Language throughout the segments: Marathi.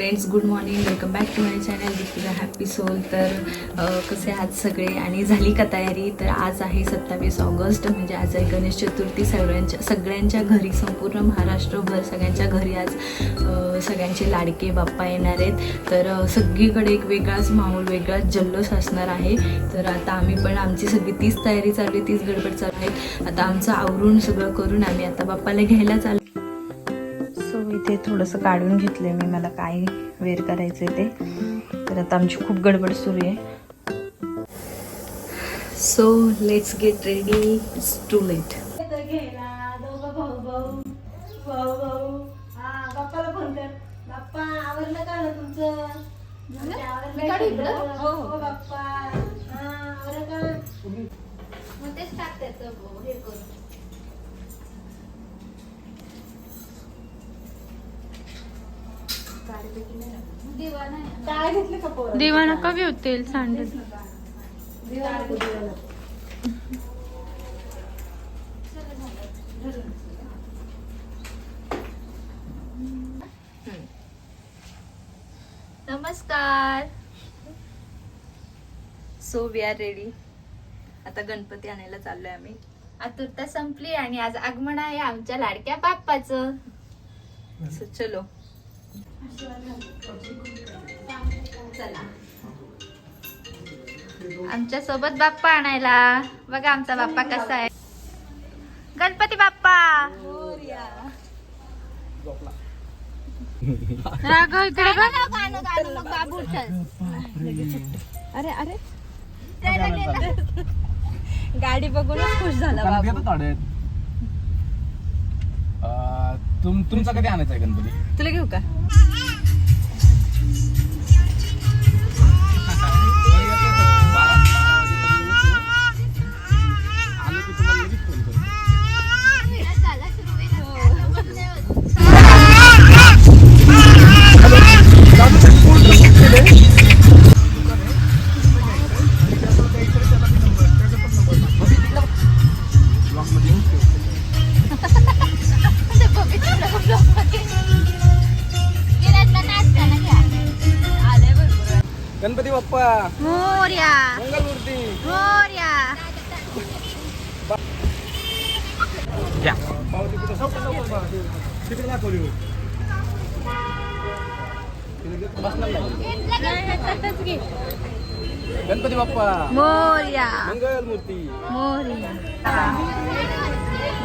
Friends, good morning. Welcome back to my channel Deepika happy soul. तर कसे आहात सगळे आणि झाली का तयारी? तर आज आहे 27 ऑगस्ट, म्हणजे आज आहे गणेश चतुर्थी. सगळ्यांच्या घरी, संपूर्ण महाराष्ट्रभर सगळ्यांच्या घरी आज सगळ्यांचे लाडके बाप्पा येणार आहेत. तर सगळीकडे एक वेगळाच माहोल, वेगळाच जल्लोष असणार आहे. तर आता आम्ही पण आमची सगळी तीच तयारी चालू आहे, तीच गडबड चालू आहे. आता आमचं आवरून सगळं करून आम्ही आता बाप्पाला घ्यायला चालू. इथे थोडंसं काढून घेतलंय मी, मला काय वेअर करायचंय ते. तर आता आमची खूप गडबड सुरू आहे. So let's get ready, it's too late. बाप्पाला फोन कर. बाप्पा आवरलं का ना तुमचं? बाप्पा आवरलं का? मग तेच टाकतात हे करून. काय घेतलं का पोरं? दिवा नका घेऊ, तेल सांडलं. नमस्कार. So we are ready. आता गणपती आणायला चाललोय आम्ही. आतुरता संपली आणि आज आगमन आहे आमच्या लाडक्या बाप्पाचं. सो चलो. चला आमच्या सोबत बाप्पा आणायला. बघा आमचा बाप्पा कसा आहे. गणपती बाप्पा राघव इकडे बघ. बाबू अरे अरे, गाडी बघूनच खुश झाला बाबू. तुमचा कधी आणायचा आहे गणपती? तुला घेऊ का? आलो की तुम्हाला लगेच फोन करतो. गणपती बाप्पा मोरया मंगलमूर्ती मोरया. घ्या. पावती कुठं तिकडे दाखवली. गणपती बाप्पा मोरया मंगलमूर्ती मोरया.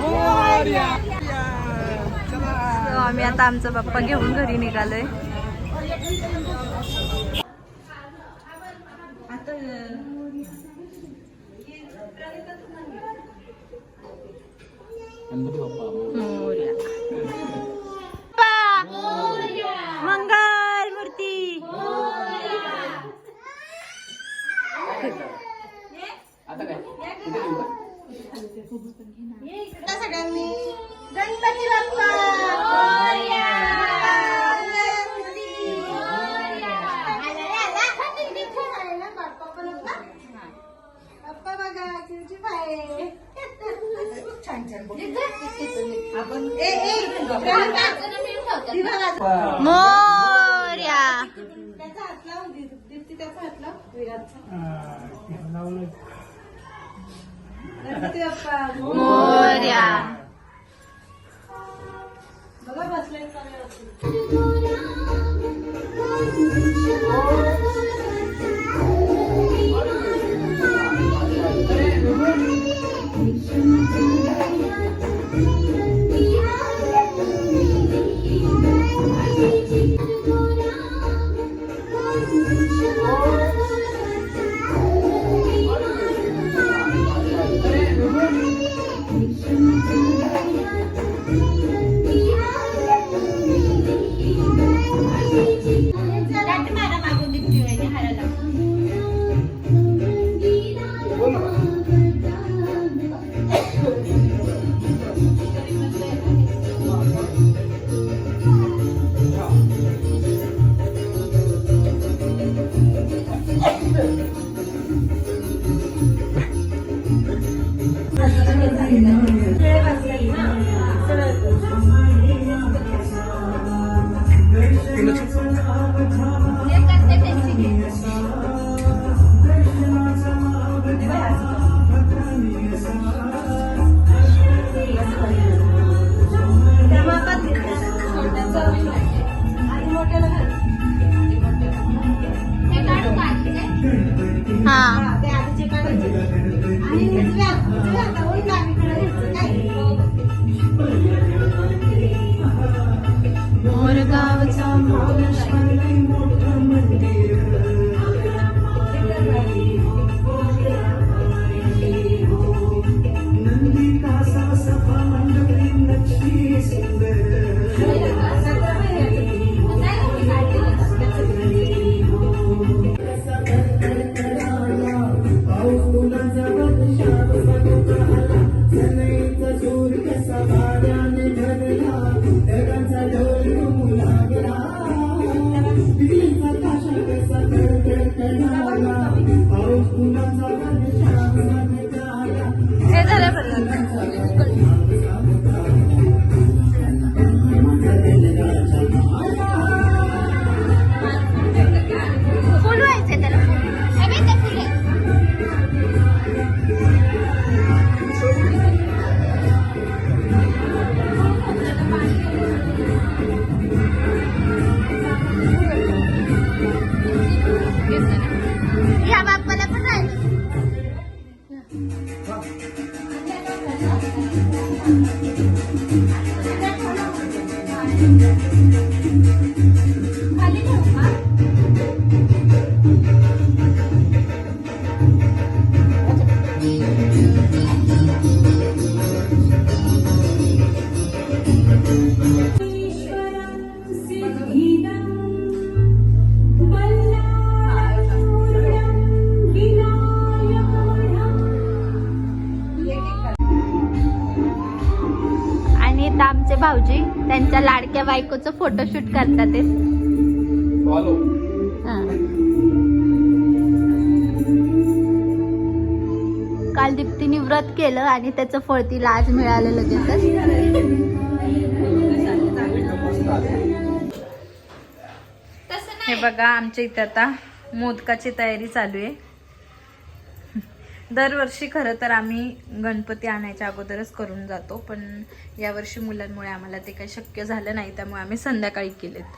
मोरया. So, आम्ही आता आमचा बाप्पा घेऊन घरी निघालोय. गणपती बाप्पा मोरया. मंगल मूर्ती. आता काय कुठे येऊ का? सगळ्यांनी गणपती बाप्पा मोरया. बाप्पा बघा किती पाय. खूप छान छान आपण मोरया. त्याचा हात लावून दीप्ती, त्याचा हात लाव. गणपती बाप्पा मोरया. बघा बसलाय हा ते आधीचे काढायचे आणि उजव्या हातावरून डावीकडे घ्यायचं काय मोरगावचा हे झालं बरं. फुल व्हायचे त्याला हवे ते फुल या बाप्पाला पण राहिलं खाली ठेवू का? आणि इथं आमचे भाऊजी त्यांच्या लाडक्या बायकोचं फोटोशूट करतात ते. फॉलो हा. काल दीप्तीने व्रत केलं आणि त्याचं फळ तिला आज मिळालं लगेचच. हे बघा आमच्या इथे आता मोदकाची तयारी चालू आहे. दरवर्षी खरं तर आम्ही गणपती आणायच्या अगोदरच करून जातो, पण यावर्षी मुलांमुळे आम्हाला ते काही शक्य झालं नाही, त्यामुळे आम्ही संध्याकाळी केलेत.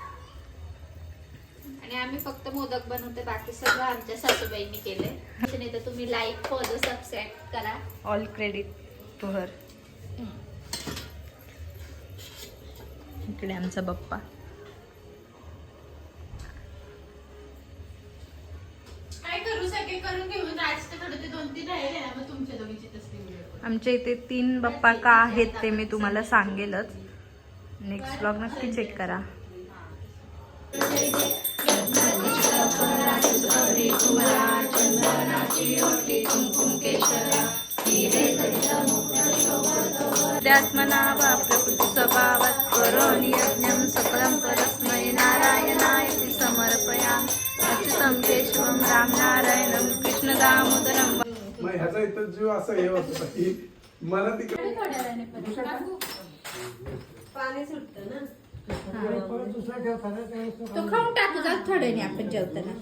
आणि आम्ही फक्त मोदक बनवते, बाकी सगळं आमच्या सासूबाईंनी केलंय. नाही तर तुम्ही लाईक फॉलो सबस्क्राईब करा. All credit to her. इकडे आमचा बाप्पा. काय करू सगळे करून घेऊन आज तर थोडं ते 2-3 राहिले ना मग तुमच्या दोघींची तसली आमच्या इथे 3 बाप्पा का आहेत ते मी तुम्हाला सांगेलच. नेक्स्ट ब्लॉग नक्की चेक करा. त्यात्मना प्रकृतिस्वभावात् करोमि यज्ञं सकलं परस्मै नारायणाय समर्पयामि. अच्युतं केशवं रामनारायणं कृष्णदामोदरं. मग ह्याचा इथं जीव असं हे होतं की मला तिकडे पाणी सुटतं ना तो खाऊन टाकू जात थोड्याने आपण जेवताना.